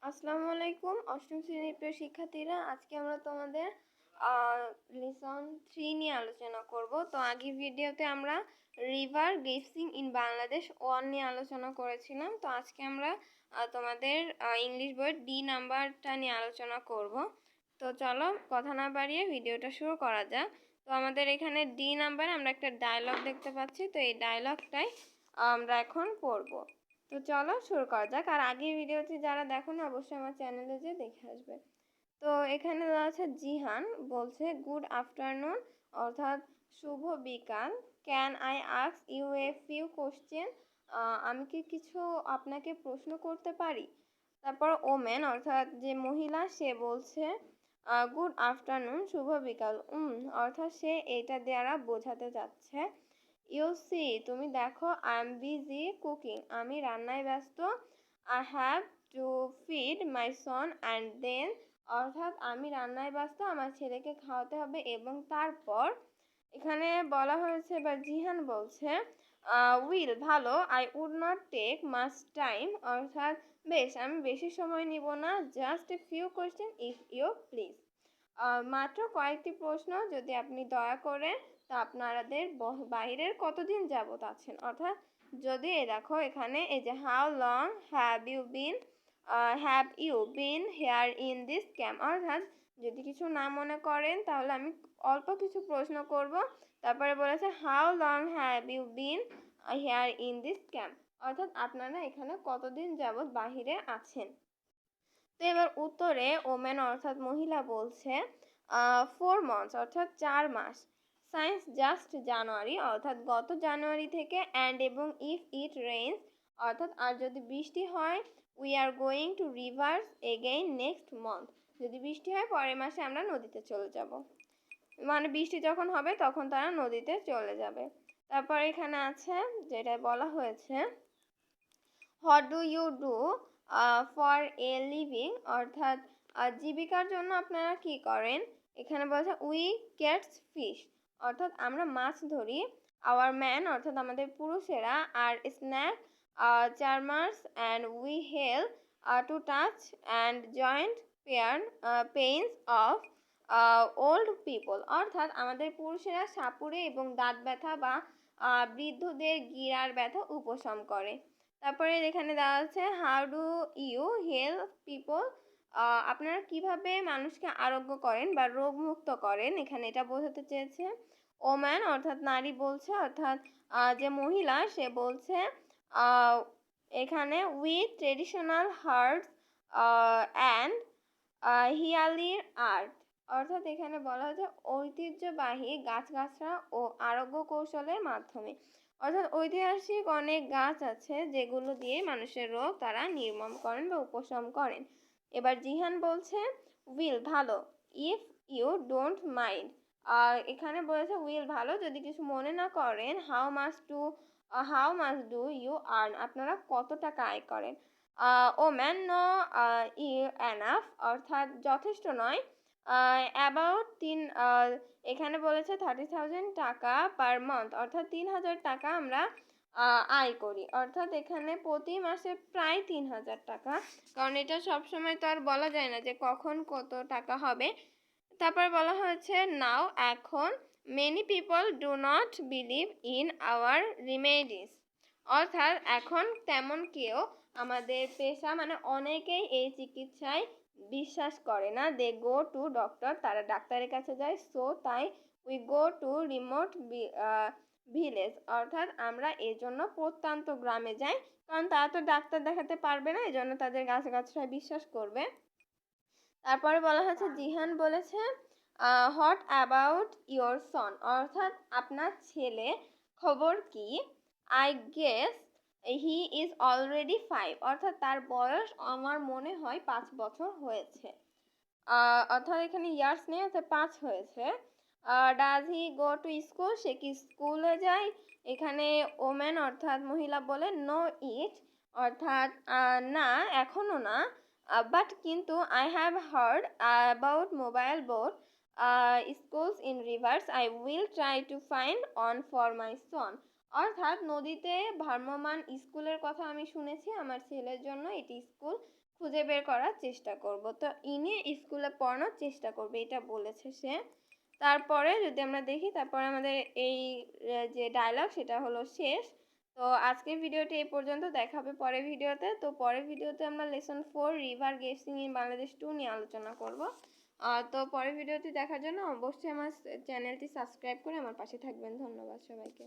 আসসালামু আলাইকুম অষ্টম শ্রেণীর প্রিয় শিক্ষার্থীরা, আজকে আমরা তোমাদের লেসন 3 নিয়ে আলোচনা করব। তো আগের ভিডিওতে আমরা রিভার গেসিং ইন বাংলাদেশ 1 নিয়ে আলোচনা করেছিলাম। তো আজকে আমরা তোমাদের ইংলিশ বইয়ের ডি নাম্বারটা নিয়ে আলোচনা করব। তো চলো কথা না বাড়িয়ে ভিডিওটা শুরু করা যাক। তো আমাদের এখানে ডি নাম্বারে আমরা একটা ডায়লগ দেখতে পাচ্ছি। তো এই ডায়লগটাই আমরা এখন পড়ব। তো চলো শুরু করা যাক। আর আগের ভিডিওটি যারা দেখোনি অবশ্যই আমার চ্যানেলে যেয়ে দেখে আসবে। তো এখানে দেওয়া আছে জিহান বলছে গুড আফটারনুন, অর্থাৎ শুভ বিকাল। Can I ask you a few question, আমি কি কিছু আপনাকে প্রশ্ন করতে পারি। তারপর ওমেন অর্থাৎ যে মহিলা, সে বলছে গুড আফটারনুন, শুভ বিকাল। অর্থাৎ সে এটা দ্বারা বোঝাতে যাচ্ছে ইউ সি, তুমি দেখো, আই এম বিজি কুকিং, আমি রান্নায় ব্যস্ত। I have to feed my son and then, অর্থাৎ আমি রান্নায় ব্যস্ত, আমার ছেলেকে খাওয়াতে হবে। এবং তারপর এখানে বলা হয়েছে বা জিহান বলছে উইল, ভালো। I would not take much time, অর্থাৎ বেশ, আমি বেশি সময় নিব না। Just a few question if you please, মাত্র কয়েকটি প্রশ্ন যদি আপনি দয়া করে। তা আপনাদের বাইরের কতদিন যাবত আছেন, অর্থাৎ যদি দেখো এখানে এই যে how long have you been here in this camp, অর্থাৎ যদি কিছু না মনে করেন তাহলে আমি অল্প কিছু প্রশ্ন করব। তারপরে বলেছে how long have you been here in this camp, অর্থাৎ আপনারা এখানে কতদিন যাবত বাহিরে আছেন। তো এবার উত্তরে ওমেন অর্থাৎ মহিলা বলছে 4 months, অর্থাৎ 4 মাস। সায়েন্স জাস্ট জানুয়ারি, অর্থাৎ গত জানুয়ারি থেকে। অ্যান্ড এবং ইফ ইট রেইনস, অর্থাৎ আর যদি বৃষ্টি হয়। We are going to reverse again next month, যদি বৃষ্টি হয় পরের মাসে আমরা নদীতে চলে যাব। মানে বৃষ্টি যখন হবে তখন তারা নদীতে চলে যাবে। তারপর এখানে আছে যেটা বলা হয়েছে what do you do for a living, অর্থাৎ জীবিকার জন্য আপনারা কি করেন। এখানে বলছে উই ক্যাটস ফিশ, অর্থাৎ আমরা মাছ ধরি। আওয়ার ম্যান, অর্থাৎ আমাদের পুরুষেরা। আর snake charmers and we help to touch and joint pains of old people, অর্থাৎ আমাদের পুরুষেরা সাপুড়ে এবং দাঁত ব্যথা বা বৃদ্ধদের গিরার ব্যথা উপশম করে। তারপরে এখানে দেওয়া আছে how do you help people, আপনারা কিভাবে মানুষকে আরোগ্য করেন বা রোগমুক্ত করেন, এখানে এটা বোঝাতে চেয়েছে। ওম্যান অর্থাৎ নারী বলছে, অর্থাৎ যে মহিলা সে বলছে এখানে উইথ ট্রেডিশনাল হার্বস অ্যান্ড হিয়ালির আর্ট, অর্থাৎ এখানে বলা হয়েছে ঐতিহ্যবাহী গাছগাছরা ও আরোগ্য কৌশলের মাধ্যমে, অর্থাৎ ঐতিহাসিক অনেক গাছ আছে যেগুলো দিয়ে মানুষের রোগ তারা নির্মূল করেন বা উপশম করেন। এবার জিহান বলছে উইল, ভালো। ইফ ইউ ডোন্ট মাইন্ড, এখানে বলেছে উইল, ভালো, যদি কিছু মনে না করেন। How much do you earn, আপনারা কত টাকা আয় করেন। ওম্যান নো এনাফ, অর্থাৎ যথেষ্ট নয়। অ্যাবাউট এখানে বলেছে 30,000 টাকা পার মান্থ, অর্থাৎ 3,000 টাকা আমরা আয় করি, অর্থাৎ এখানে প্রতি মাসে প্রায় 3,000 টাকা, কারণ এটা সবসময় তো আর বলা যায় না যে কখন কত টাকা হবে। তারপর বলা হয়েছে নাও, এখন। Many people do not believe in our remedies, অর্থাৎ এখন তেমন কেউ আমাদের পেশা মানে অনেকেই এই চিকিৎসায় বিশ্বাস করে না। দে গো টু ডক্টর, তারা ডাক্তারের কাছে যায়। সো তাই we go to remote village, অর্থাৎ আমরা এই জন্য প্রত্যন্ত গ্রামে যাই, কারণ তারা তো ডাক্তার দেখাতে পারবে না, এই জন্য তাদের গাছগাছরায় বিশ্বাস করবে। তারপরে বলা হয়েছে জিহান বলেছে হোয়াট অ্যাবাউট ইয়োর সন, অর্থাৎ আপনার ছেলে খবর কি। I guess he is already 5, অর্থাৎ তার বয়স আমার মনে হয় 5 বছর হয়েছে। অর্থাৎ এখানে ইয়ার্স নেই, অর্থাৎ 5 হয়েছে। Does he go to school, সে কি স্কুলে যায়। এখানে ওমেন অর্থাৎ মহিলা বলে নো ইট, অর্থাৎ না, এখনো না। বাট কিন্তু I have heard about mobile boat schools in rivers, I will try to find one for my son, অর্থাৎ নদীতে ভ্রাম্যমান স্কুলের কথা আমি শুনেছি আমার ছেলের জন্য এটি স্কুল খুঁজে বের করার চেষ্টা করব। তো ইনি স্কুলে পড়ানোর চেষ্টা করবে, এটা বলেছে সে। তারপরে যদি আমরা দেখি, তারপরে আমাদের এই যে ডায়লগ সেটা হলো শেষ। তো আজকের ভিডিওটি এই পর্যন্ত, দেখা হবে পরের ভিডিওতে। তো পরের ভিডিওতে আমরা lesson 4 river guessing in Bangladesh 2 নিয়ে আলোচনা করব। তো পরের ভিডিওটি দেখার জন্য অবশ্যই আমার চ্যানেলটি সাবস্ক্রাইব করে আমার পাশে থাকবেন। ধন্যবাদ সবাইকে।